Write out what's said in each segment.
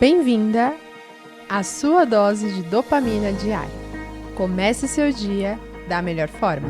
Bem-vinda à sua dose de dopamina diária. Comece seu dia da melhor forma.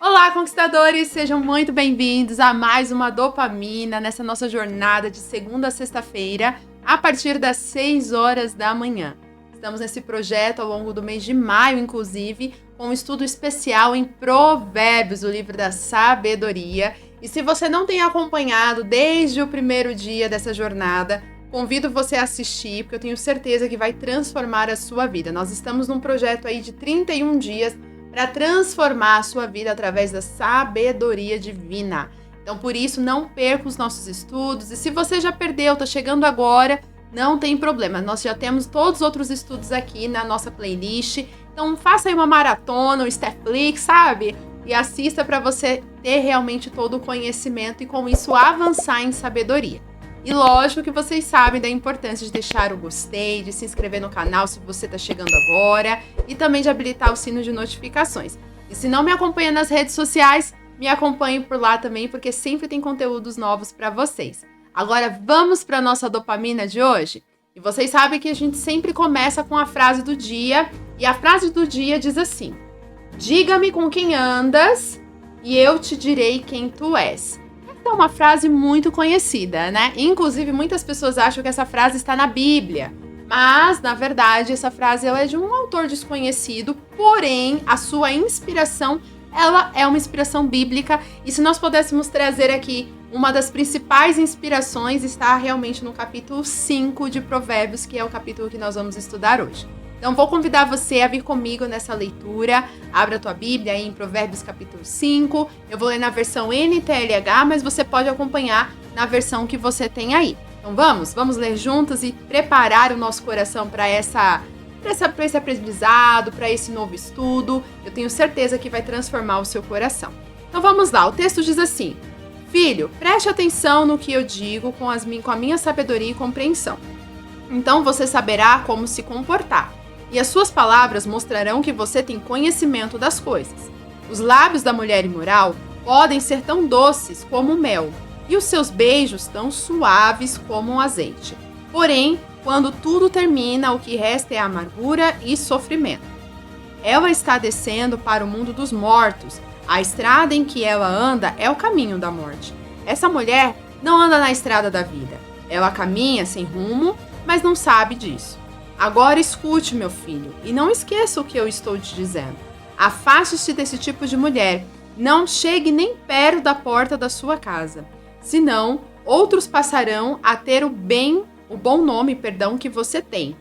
Olá, conquistadores! Sejam muito bem-vindos a mais uma dopamina nessa nossa jornada de segunda a sexta-feira, a partir das 6 horas da manhã. Estamos nesse projeto ao longo do mês de maio, inclusive, com um estudo especial em Provérbios, o livro da sabedoria. E se você não tem acompanhado desde o primeiro dia dessa jornada, convido você a assistir, porque eu tenho certeza que vai transformar a sua vida. Nós estamos num projeto aí de 31 dias para transformar a sua vida através da sabedoria divina. Então, por isso, não perca os nossos estudos. E se você já perdeu, está chegando agora, não tem problema. Nós já temos todos os outros estudos aqui na nossa playlist. Então, faça aí uma maratona, um Netflix, sabe? E assista para você ter realmente todo o conhecimento e com isso avançar em sabedoria. E lógico que vocês sabem da importância de deixar o gostei, de se inscrever no canal se você está chegando agora e também de habilitar o sino de notificações. E se não me acompanha nas redes sociais, me acompanhe por lá também, porque sempre tem conteúdos novos para vocês. Agora vamos para a nossa dopamina de hoje? E vocês sabem que a gente sempre começa com a frase do dia, e a frase do dia diz assim: diga-me com quem andas e eu te direi quem tu és. Essa é uma frase muito conhecida, né? Inclusive, muitas pessoas acham que essa frase está na Bíblia. Mas, na verdade, essa frase ela é de um autor desconhecido, porém, a sua inspiração, ela é uma inspiração bíblica. E se nós pudéssemos trazer aqui uma das principais inspirações, está realmente no capítulo 5 de Provérbios, que é o capítulo que nós vamos estudar hoje. Então, vou convidar você a vir comigo nessa leitura. Abra a tua Bíblia aí em Provérbios capítulo 5. Eu vou ler na versão NTLH, mas você pode acompanhar na versão que você tem aí. Então, vamos ler juntos e preparar o nosso coração para esse aprendizado, para esse novo estudo. Eu tenho certeza que vai transformar o seu coração. Então, vamos lá. O texto diz assim: filho, preste atenção no que eu digo com a minha sabedoria e compreensão. Então, você saberá como se comportar. E as suas palavras mostrarão que você tem conhecimento das coisas. Os lábios da mulher imoral podem ser tão doces como o mel, e os seus beijos tão suaves como um azeite. Porém, quando tudo termina, o que resta é amargura e sofrimento. Ela está descendo para o mundo dos mortos. A estrada em que ela anda é o caminho da morte. Essa mulher não anda na estrada da vida. Ela caminha sem rumo, mas não sabe disso. Agora escute, meu filho, e não esqueça o que eu estou te dizendo. Afaste-se desse tipo de mulher. Não chegue nem perto da porta da sua casa. Senão, outros passarão a ter o bom nome que você tem.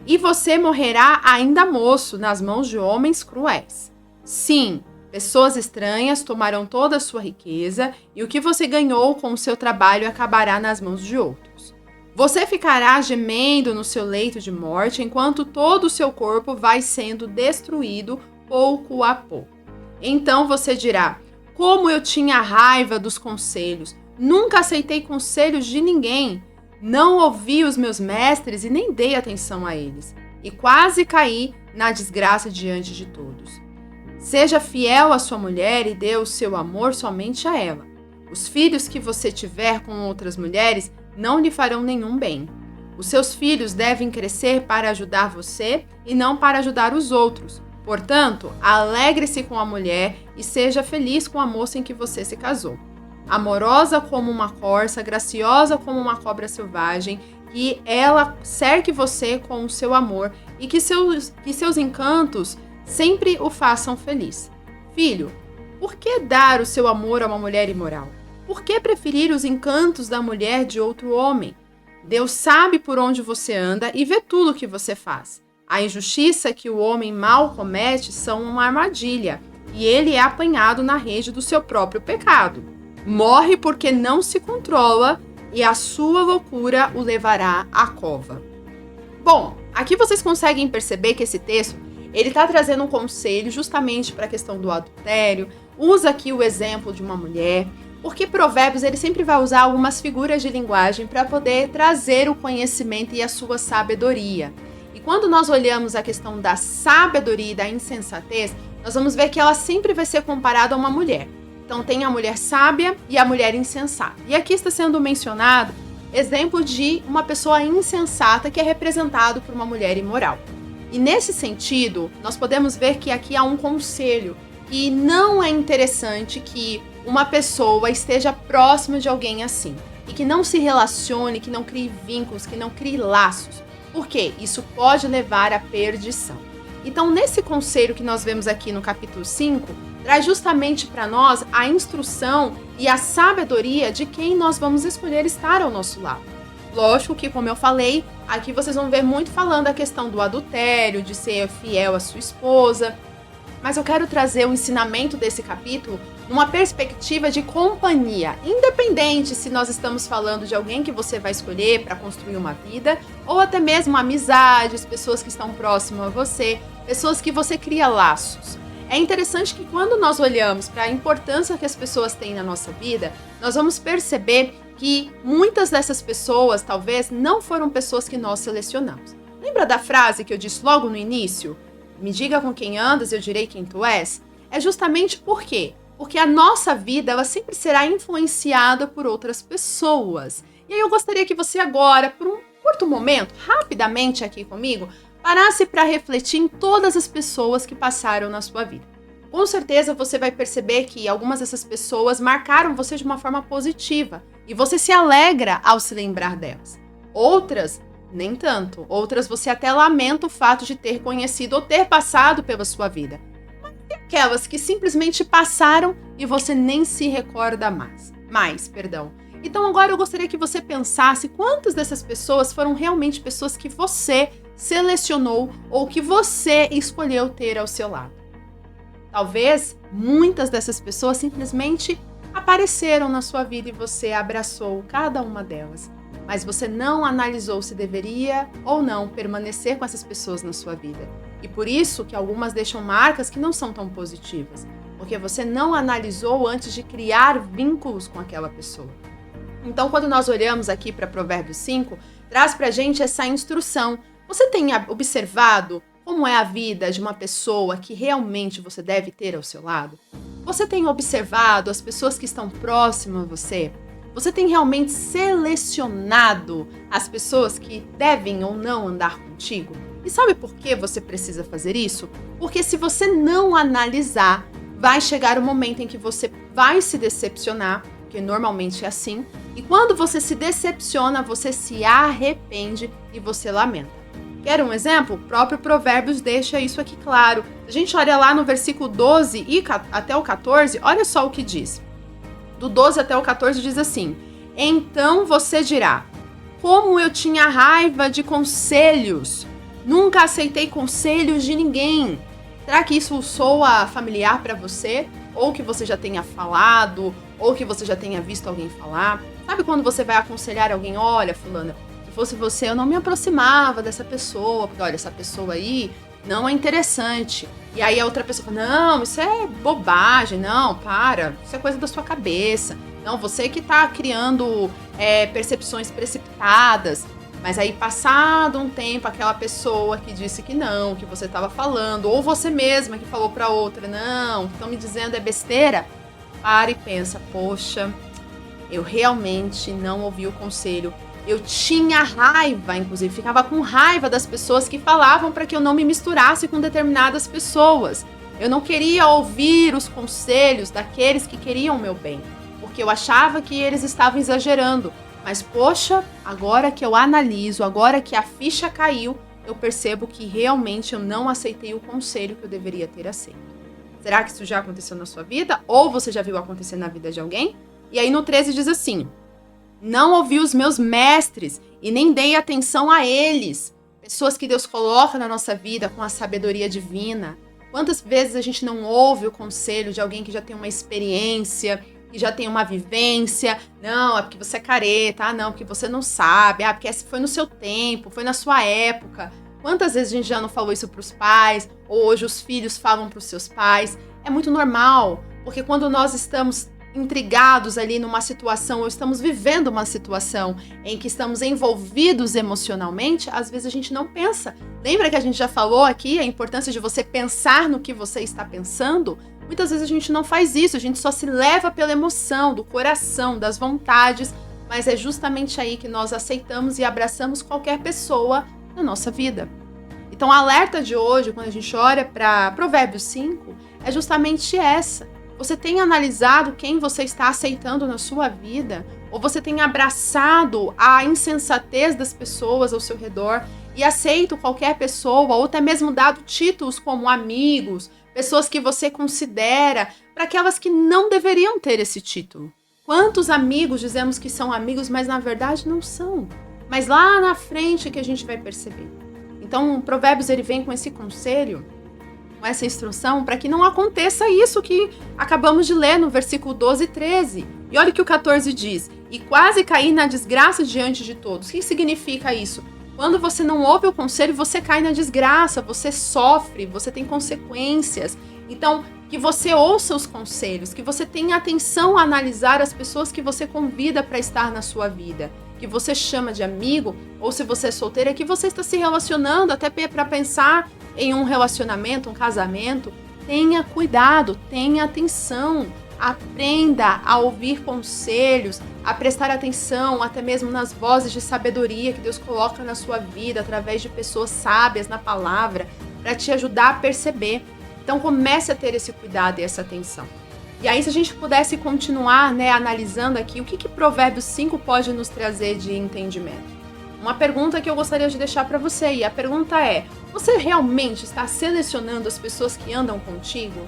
E você morrerá ainda moço nas mãos de homens cruéis. Sim, pessoas estranhas tomarão toda a sua riqueza e o que você ganhou com o seu trabalho acabará nas mãos de outros. Você ficará gemendo no seu leito de morte enquanto todo o seu corpo vai sendo destruído pouco a pouco. Então você dirá: como eu tinha raiva dos conselhos, nunca aceitei conselhos de ninguém, não ouvi os meus mestres e nem dei atenção a eles, e quase caí na desgraça diante de todos. Seja fiel à sua mulher e dê o seu amor somente a ela. Os filhos que você tiver com outras mulheres não lhe farão nenhum bem. Os seus filhos devem crescer para ajudar você e não para ajudar os outros. Portanto, alegre-se com a mulher e seja feliz com a moça em que você se casou. Amorosa como uma corça, graciosa como uma cobra selvagem, que ela cerque você com o seu amor e que seus encantos sempre o façam feliz. Filho, por que dar o seu amor a uma mulher imoral? Por que preferir os encantos da mulher de outro homem? Deus sabe por onde você anda e vê tudo o que você faz. A injustiça que o homem mau comete são uma armadilha, e ele é apanhado na rede do seu próprio pecado. Morre porque não se controla, e a sua loucura o levará à cova. Bom, aqui vocês conseguem perceber que esse texto ele está trazendo um conselho justamente para a questão do adultério. Usa aqui o exemplo de uma mulher, porque Provérbios ele sempre vai usar algumas figuras de linguagem para poder trazer o conhecimento e a sua sabedoria. E quando nós olhamos a questão da sabedoria e da insensatez, nós vamos ver que ela sempre vai ser comparada a uma mulher. Então tem a mulher sábia e a mulher insensata. E aqui está sendo mencionado exemplo de uma pessoa insensata que é representado por uma mulher imoral. E nesse sentido, nós podemos ver que aqui há um conselho, que não é interessante que uma pessoa esteja próxima de alguém assim, e que não se relacione, que não crie vínculos, que não crie laços. Por quê? Isso pode levar à perdição. Então, nesse conselho que nós vemos aqui no capítulo 5, traz justamente para nós a instrução e a sabedoria de quem nós vamos escolher estar ao nosso lado. Lógico que, como eu falei, aqui vocês vão ver muito falando a questão do adultério, de ser fiel à sua esposa, mas eu quero trazer o ensinamento desse capítulo numa perspectiva de companhia, independente se nós estamos falando de alguém que você vai escolher para construir uma vida, ou até mesmo amizades, pessoas que estão próximas a você, pessoas que você cria laços. É interessante que quando nós olhamos para a importância que as pessoas têm na nossa vida, nós vamos perceber que muitas dessas pessoas, talvez, não foram pessoas que nós selecionamos. Lembra da frase que eu disse logo no início? Me diga com quem andas, eu direi quem tu és? É justamente por quê? Porque a nossa vida, ela sempre será influenciada por outras pessoas. E aí eu gostaria que você agora, por um curto momento, rapidamente aqui comigo, parasse para refletir em todas as pessoas que passaram na sua vida. Com certeza você vai perceber que algumas dessas pessoas marcaram você de uma forma positiva e você se alegra ao se lembrar delas. Outras, nem tanto. Outras você até lamenta o fato de ter conhecido ou ter passado pela sua vida. Mas tem aquelas que simplesmente passaram e você nem se recorda mais. Então agora eu gostaria que você pensasse quantas dessas pessoas foram realmente pessoas que você selecionou ou que você escolheu ter ao seu lado. Talvez muitas dessas pessoas simplesmente apareceram na sua vida e você abraçou cada uma delas, mas você não analisou se deveria ou não permanecer com essas pessoas na sua vida. E por isso que algumas deixam marcas que não são tão positivas, porque você não analisou antes de criar vínculos com aquela pessoa. Então, quando nós olhamos aqui para Provérbios 5, traz para a gente essa instrução. Você tem observado como é a vida de uma pessoa que realmente você deve ter ao seu lado? Você tem observado as pessoas que estão próximas a você? Você tem realmente selecionado as pessoas que devem ou não andar contigo? E sabe por que você precisa fazer isso? Porque se você não analisar, vai chegar o momento em que você vai se decepcionar, porque normalmente é assim, e quando você se decepciona, você se arrepende e você lamenta. Quer um exemplo? O próprio Provérbios deixa isso aqui claro. A gente olha lá no versículo 12 e até o 14, olha só o que diz. Do 12 até o 14 diz assim: então você dirá, como eu tinha raiva de conselhos, nunca aceitei conselhos de ninguém. Será que isso soa familiar para você? Ou que você já tenha falado, ou que você já tenha visto alguém falar? Sabe quando você vai aconselhar alguém? Olha, fulana, se fosse você, eu não me aproximava dessa pessoa, porque olha, essa pessoa aí não é interessante. E aí a outra pessoa fala, não, isso é bobagem, não, para, isso é coisa da sua cabeça. Não, você que tá criando percepções precipitadas. Mas aí, passado um tempo, aquela pessoa que disse que não, que você estava falando, ou você mesma que falou para outra, não, o que estão me dizendo é besteira, para e pensa, poxa, eu realmente não ouvi o conselho. Eu tinha raiva, inclusive, ficava com raiva das pessoas que falavam para que eu não me misturasse com determinadas pessoas. Eu não queria ouvir os conselhos daqueles que queriam o meu bem, porque eu achava que eles estavam exagerando. Mas, poxa, agora que eu analiso, agora que a ficha caiu, eu percebo que realmente eu não aceitei o conselho que eu deveria ter aceito. Será que isso já aconteceu na sua vida? Ou você já viu acontecer na vida de alguém? E aí no 13 diz assim, não ouvi os meus mestres e nem dei atenção a eles. Pessoas que Deus coloca na nossa vida com a sabedoria divina. Quantas vezes a gente não ouve o conselho de alguém que já tem uma experiência, que já tem uma vivência, não, é porque você é careta, não, porque você não sabe, porque foi no seu tempo, foi na sua época. Quantas vezes a gente já não falou isso para os pais, ou hoje os filhos falam para os seus pais? É muito normal, porque quando nós estamos intrigados ali numa situação, ou estamos vivendo uma situação em que estamos envolvidos emocionalmente, às vezes a gente não pensa. Lembra que a gente já falou aqui a importância de você pensar no que você está pensando? Muitas vezes a gente não faz isso, a gente só se leva pela emoção, do coração, das vontades, mas é justamente aí que nós aceitamos e abraçamos qualquer pessoa na nossa vida. Então, a alerta de hoje, quando a gente olha para Provérbios 5, é justamente essa. Você tem analisado quem você está aceitando na sua vida? Ou você tem abraçado a insensatez das pessoas ao seu redor e aceito qualquer pessoa, ou até mesmo dado títulos como amigos, pessoas que você considera, para aquelas que não deveriam ter esse título? Quantos amigos dizemos que são amigos, mas na verdade não são? Mas lá na frente que a gente vai perceber. Então, o Provérbios ele vem com esse conselho, com essa instrução, para que não aconteça isso que acabamos de ler no versículo 12 e 13. E olha o que o 14 diz: e quase cair na desgraça diante de todos. O que significa isso? Quando você não ouve o conselho, você cai na desgraça, você sofre, você tem consequências. Então, que você ouça os conselhos, que você tenha atenção a analisar as pessoas que você convida para estar na sua vida, que você chama de amigo, ou se você é solteira, que você está se relacionando até para pensar em um relacionamento, um casamento. Tenha cuidado, tenha atenção, aprenda a ouvir conselhos, a prestar atenção até mesmo nas vozes de sabedoria que Deus coloca na sua vida através de pessoas sábias na palavra para te ajudar a perceber. Então comece a ter esse cuidado e essa atenção. E aí, se a gente pudesse continuar, analisando aqui, o que Provérbios 5 pode nos trazer de entendimento? Uma pergunta que eu gostaria de deixar para você, e a pergunta é: você realmente está selecionando as pessoas que andam contigo?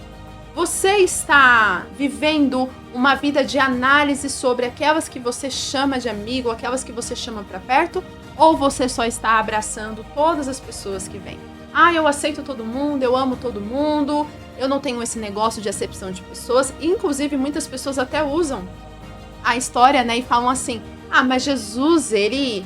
Você está vivendo uma vida de análise sobre aquelas que você chama de amigo, aquelas que você chama para perto? Ou você só está abraçando todas as pessoas que vêm? Eu aceito todo mundo, eu amo todo mundo, eu não tenho esse negócio de acepção de pessoas. Inclusive, muitas pessoas até usam a história, e falam assim: mas Jesus, ele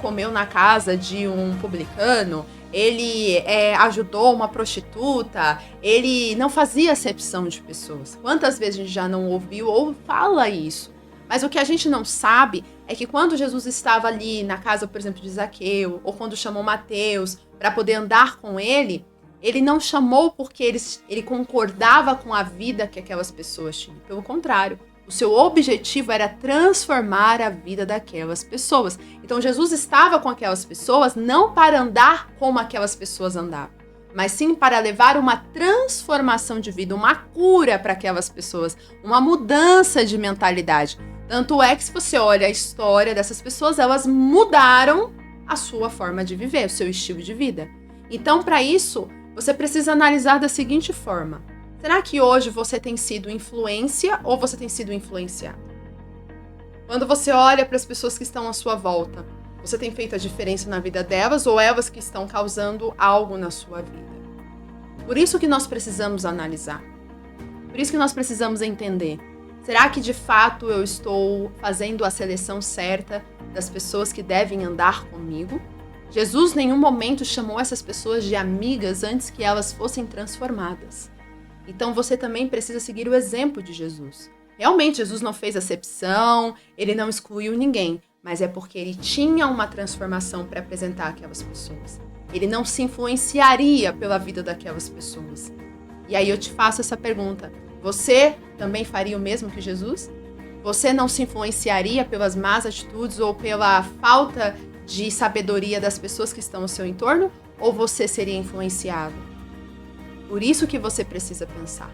comeu na casa de um publicano, ele ajudou uma prostituta, ele não fazia acepção de pessoas. Quantas vezes a gente já não ouviu ou fala isso? Mas o que a gente não sabe é que quando Jesus estava ali na casa, por exemplo, de Zaqueu, ou quando chamou Mateus para poder andar com ele não chamou porque ele concordava com a vida que aquelas pessoas tinham. Pelo contrário, o seu objetivo era transformar a vida daquelas pessoas. Então Jesus estava com aquelas pessoas não para andar como aquelas pessoas andavam, mas sim para levar uma transformação de vida, uma cura para aquelas pessoas, uma mudança de mentalidade. Tanto é que, se você olha a história dessas pessoas, elas mudaram a sua forma de viver, o seu estilo de vida. Então, para isso, você precisa analisar da seguinte forma: será que hoje você tem sido influência ou você tem sido influenciado? Quando você olha para as pessoas que estão à sua volta, você tem feito a diferença na vida delas ou elas que estão causando algo na sua vida? Por isso que nós precisamos analisar. Por isso que nós precisamos entender. Será que de fato eu estou fazendo a seleção certa das pessoas que devem andar comigo? Jesus em nenhum momento chamou essas pessoas de amigas antes que elas fossem transformadas. Então você também precisa seguir o exemplo de Jesus. Realmente, Jesus não fez acepção, ele não excluiu ninguém, mas é porque ele tinha uma transformação para apresentar aquelas pessoas. Ele não se influenciaria pela vida daquelas pessoas. E aí eu te faço essa pergunta: você também faria o mesmo que Jesus? Você não se influenciaria pelas más atitudes ou pela falta de sabedoria das pessoas que estão ao seu entorno? Ou você seria influenciado? Por isso que você precisa pensar.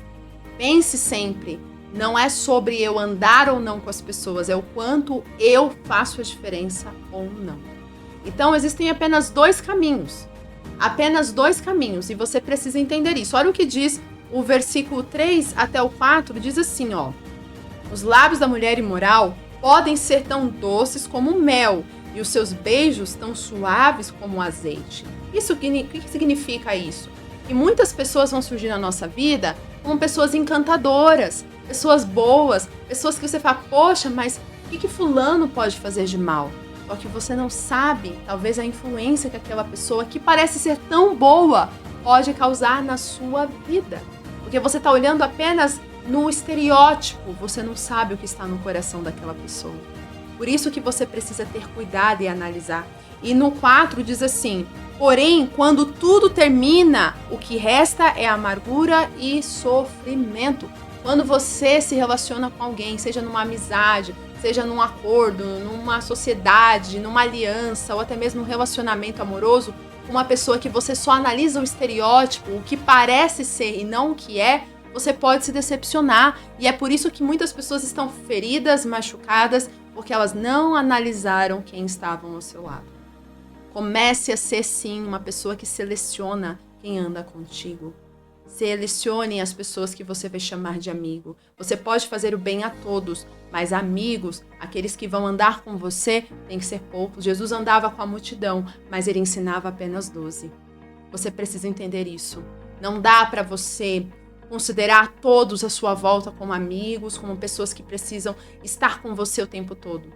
Pense sempre, não é sobre eu andar ou não com as pessoas, é o quanto eu faço a diferença ou não. Então existem apenas dois caminhos. Apenas dois caminhos, e você precisa entender isso. Olha o que diz o versículo 3 até o 4, diz assim, os lábios da mulher imoral podem ser tão doces como mel, e os seus beijos tão suaves como azeite. O que significa isso? Que muitas pessoas vão surgir na nossa vida como pessoas encantadoras, pessoas boas, pessoas que você fala: poxa, mas o que fulano pode fazer de mal? Só que você não sabe, talvez, a influência que aquela pessoa, que parece ser tão boa, pode causar na sua vida. Porque você está olhando apenas no estereótipo, você não sabe o que está no coração daquela pessoa. Por isso que você precisa ter cuidado e analisar. E no 4 diz assim: porém, quando tudo termina, o que resta é amargura e sofrimento. Quando você se relaciona com alguém, seja numa amizade, seja num acordo, numa sociedade, numa aliança ou até mesmo um relacionamento amoroso, uma pessoa que você só analisa o estereótipo, o que parece ser e não o que é, você pode se decepcionar. E é por isso que muitas pessoas estão feridas, machucadas, porque elas não analisaram quem estavam ao seu lado. Comece a ser, sim, uma pessoa que seleciona quem anda contigo. Selecione as pessoas que você vai chamar de amigo. Você pode fazer o bem a todos, mas amigos, aqueles que vão andar com você, tem que ser poucos. Jesus andava com a multidão, mas ele ensinava apenas 12. Você precisa entender isso. Não dá para você considerar todos à sua volta como amigos, como pessoas que precisam estar com você o tempo todo.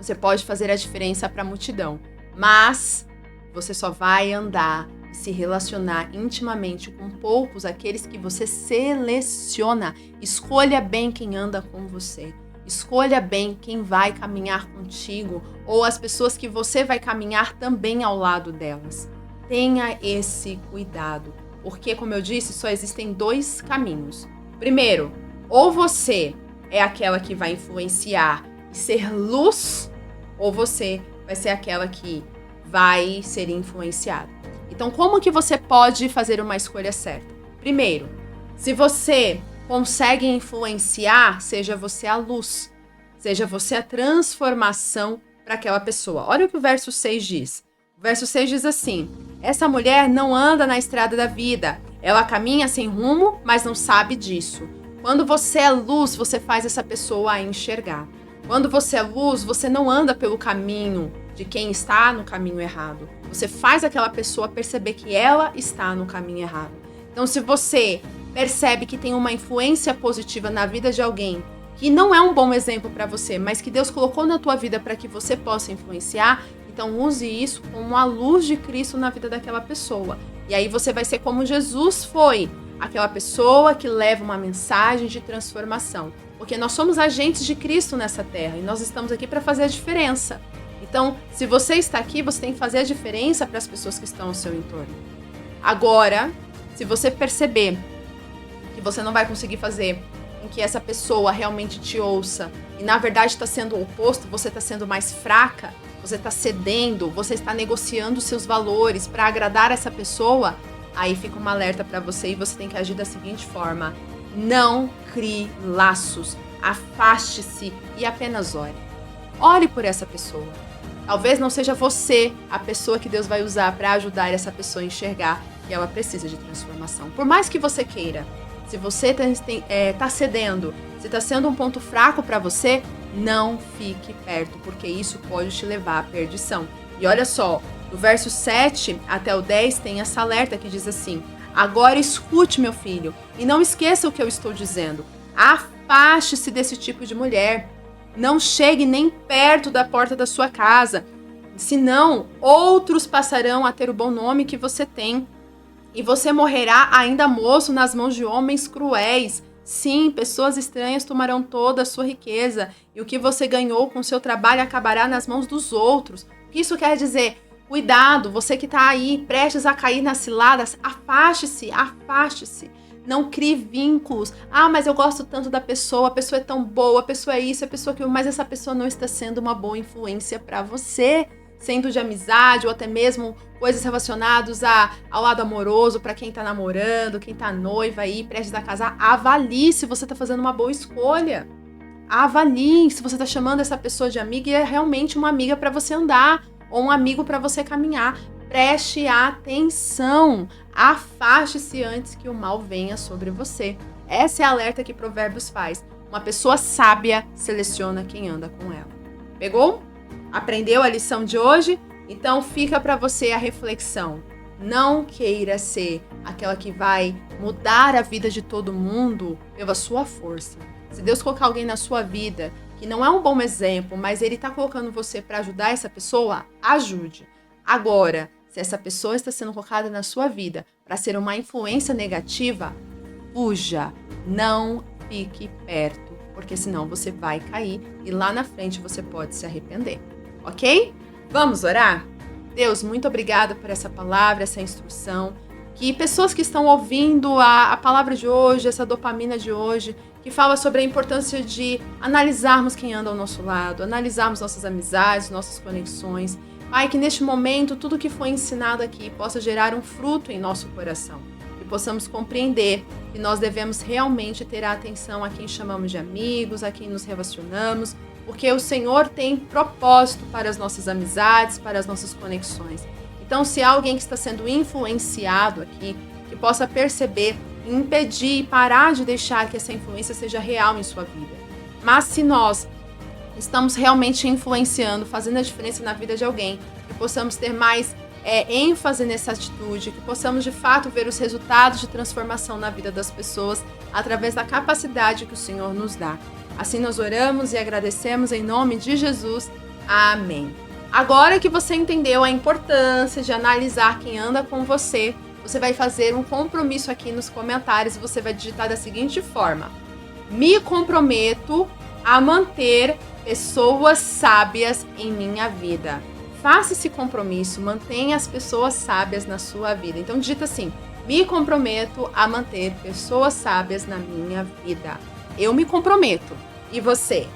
Você pode fazer a diferença para a multidão, mas você só vai andar e se relacionar intimamente com poucos, aqueles que você seleciona. Escolha bem quem anda com você. Escolha bem quem vai caminhar contigo ou as pessoas que você vai caminhar também ao lado delas. Tenha esse cuidado, porque, como eu disse, só existem 2 caminhos. Primeiro, ou você é aquela que vai influenciar e ser luz, ou você vai ser aquela que vai ser influenciada. Então, como que você pode fazer uma escolha certa? Primeiro, se você consegue influenciar, seja você a luz, seja você a transformação para aquela pessoa. Olha o que o verso 6 diz. O verso 6 diz assim: essa mulher não anda na estrada da vida, ela caminha sem rumo, mas não sabe disso. Quando você é luz, você faz essa pessoa a enxergar. Quando você é luz, você não anda pelo caminho de quem está no caminho errado. Você faz aquela pessoa perceber que ela está no caminho errado. Então, se você percebe que tem uma influência positiva na vida de alguém que não é um bom exemplo para você, mas que Deus colocou na tua vida para que você possa influenciar, então use isso como a luz de Cristo na vida daquela pessoa. E aí você vai ser como Jesus foi, aquela pessoa que leva uma mensagem de transformação. Porque nós somos agentes de Cristo nessa terra e nós estamos aqui para fazer a diferença. Então, se você está aqui, você tem que fazer a diferença para as pessoas que estão ao seu entorno. Agora, se você perceber que você não vai conseguir fazer com que essa pessoa realmente te ouça e na verdade está sendo o oposto, você está sendo mais fraca, você está cedendo, você está negociando os seus valores para agradar essa pessoa, aí fica um alerta para você e você tem que agir da seguinte forma: não crie laços, afaste-se e apenas ore. Ore por essa pessoa. Talvez não seja você a pessoa que Deus vai usar para ajudar essa pessoa a enxergar que ela precisa de transformação. Por mais que você queira, se você está cedendo, se está sendo um ponto fraco para você, não fique perto, porque isso pode te levar à perdição. E olha só, do verso 7 até o 10 tem essa alerta que diz assim: agora escute, meu filho, e não esqueça o que eu estou dizendo. Afaste-se desse tipo de mulher. Não chegue nem perto da porta da sua casa, senão outros passarão a ter o bom nome que você tem. E você morrerá ainda moço nas mãos de homens cruéis. Sim, pessoas estranhas tomarão toda a sua riqueza, e o que você ganhou com seu trabalho acabará nas mãos dos outros. O que isso quer dizer? Cuidado, você que está aí prestes a cair nas ciladas, afaste-se, afaste-se. Não crie vínculos. Ah, mas eu gosto tanto da pessoa, a pessoa é tão boa, a pessoa é isso, a pessoa aquilo, mas essa pessoa não está sendo uma boa influência para você, sendo de amizade ou até mesmo coisas relacionadas ao lado amoroso, para quem está namorando, quem está noiva aí, prestes a casar. Avalie se você está fazendo uma boa escolha. Avalie se você está chamando essa pessoa de amiga e é realmente uma amiga para você andar ou um amigo para você caminhar. Preste atenção, afaste-se antes que o mal venha sobre você. Essa é a alerta que Provérbios faz. Uma pessoa sábia seleciona quem anda com ela. Pegou? Aprendeu a lição de hoje? Então fica para você a reflexão. Não queira ser aquela que vai mudar a vida de todo mundo pela sua força. Se Deus colocar alguém na sua vida que não é um bom exemplo, mas Ele está colocando você para ajudar essa pessoa, ajude. Agora, se essa pessoa está sendo colocada na sua vida para ser uma influência negativa, fuja, não fique perto. porque senão você vai cair e lá na frente você pode se arrepender, ok? Vamos orar? Deus, muito obrigada por essa palavra, essa instrução. Que pessoas que estão ouvindo a palavra de hoje, essa dopamina de hoje, que fala sobre a importância de analisarmos quem anda ao nosso lado, analisarmos nossas amizades, nossas conexões. Pai, que neste momento tudo que foi ensinado aqui possa gerar um fruto em nosso coração. Que possamos compreender que nós devemos realmente ter a atenção a quem chamamos de amigos, a quem nos relacionamos, porque o Senhor tem propósito para as nossas amizades, para as nossas conexões. Então, se há alguém que está sendo influenciado aqui, que possa perceber, impedir e parar de deixar que essa influência seja real em sua vida. Mas se nós estamos realmente influenciando, fazendo a diferença na vida de alguém, que possamos ter mais ênfase nessa atitude, que possamos de fato ver os resultados de transformação na vida das pessoas através da capacidade que o Senhor nos dá. Assim nós oramos e agradecemos em nome de Jesus. Amém. Agora que você entendeu a importância de analisar quem anda com você, você vai fazer um compromisso aqui nos comentários e você vai digitar da seguinte forma: me comprometo a manter pessoas sábias em minha vida. Faça esse compromisso, mantenha as pessoas sábias na sua vida. Então digita assim: me comprometo a manter pessoas sábias na minha vida. Eu me comprometo. E você?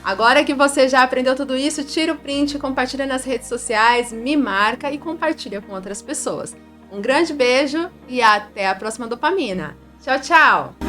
Agora que você já aprendeu tudo isso, tira o print, compartilha nas redes sociais, me marca e compartilha com outras pessoas. Um grande beijo e até a próxima dopamina. Tchau, tchau!